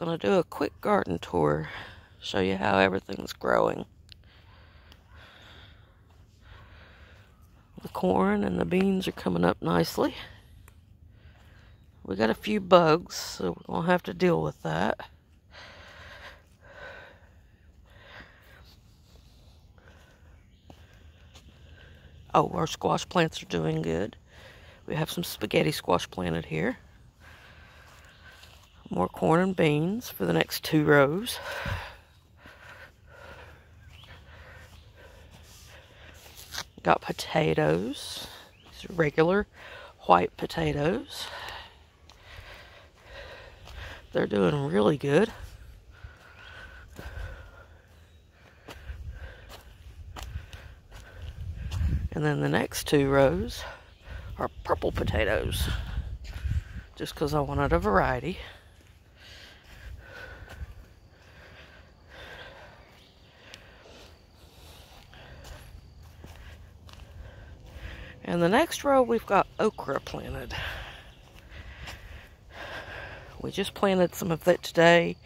Gonna do a quick garden tour, show you how everything's growing. The corn and the beans are coming up nicely. We got a few bugs, so we're gonna have to deal with that. Oh, our squash plants are doing good. We have some spaghetti squash planted here. More corn and beans for the next 2 rows. Got potatoes. These are regular white potatoes. They're doing really good. And then the next 2 rows are purple potatoes, just because I wanted a variety. And the next row we've got okra planted. We just planted some of that today,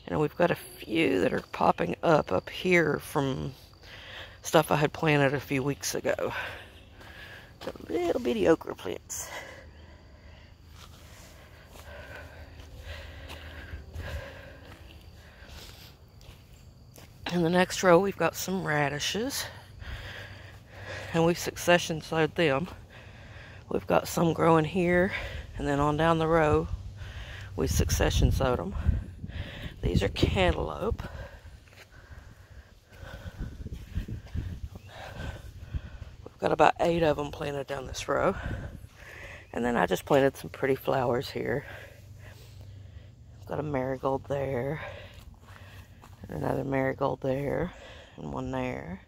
and we've got a few that are popping up here from stuff I had planted a few weeks ago. The little bitty okra plants. In the next row we've got some radishes, and we've succession sowed them. We've got some growing here, and then on down the row we succession sowed them. These are cantaloupe. We've got about 8 of them planted down this row. And then I just planted some pretty flowers here. Got a marigold there, and another marigold there, and one there,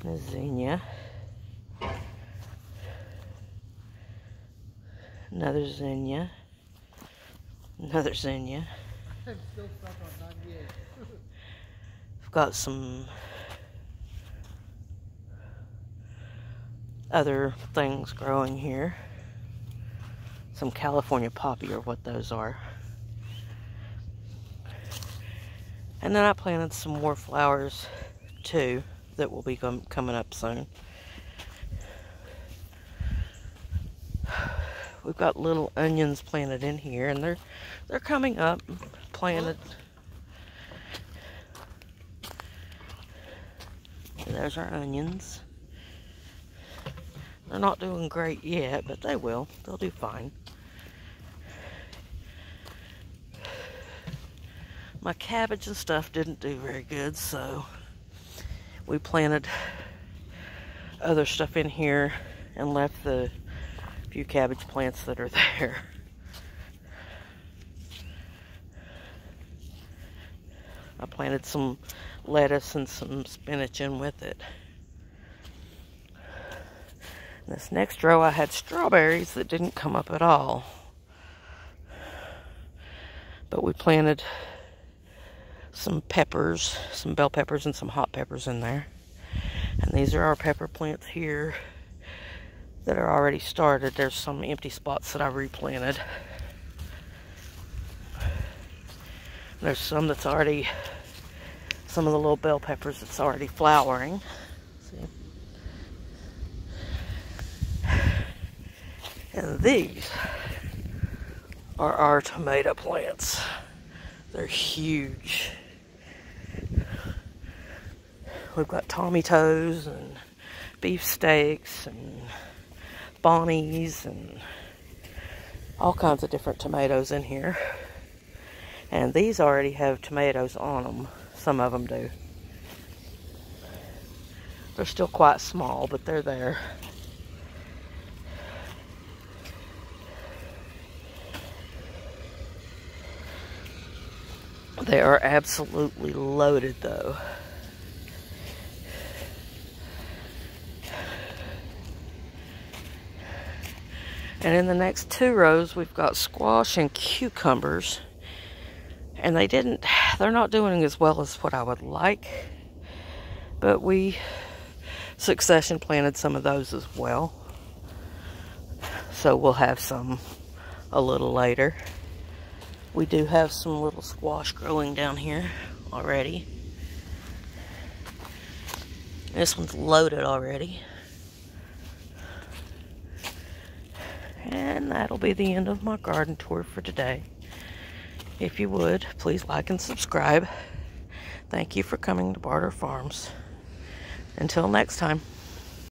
and a zinnia, another zinnia, another zinnia. I'm still stuck on 98. I've got some other things growing here. Some California poppy, or what those are. And then I planted some more flowers too that will be coming up soon. We've got little onions planted in here, and they're coming up, planted. And there's our onions. They're not doing great yet, but they will. They'll do fine. My cabbage and stuff didn't do very good, so we planted other stuff in here and left the few cabbage plants that are there. I planted some lettuce and some spinach in with it. This next row I had strawberries that didn't come up at all. But we planted some peppers, some bell peppers and some hot peppers in there. And these are our pepper plants here that are already started. There's some empty spots that I replanted. There's some that's already, some of the little bell peppers that's already flowering. See? And these are our tomato plants. They're huge. We've got Tommy Toes and beef steaks and Bonnies and all kinds of different tomatoes in here. And these already have tomatoes on them. Some of them do. They're still quite small, but they're there. They are absolutely loaded, though. And in the next 2 rows, we've got squash and cucumbers. And they're not doing as well as what I would like. But we succession planted some of those as well. So we'll have some a little later. We do have some little squash growing down here already. This one's loaded already. And that'll be the end of my garden tour for today. If you would, please like and subscribe. Thank you for coming to Barter Farms. Until next time.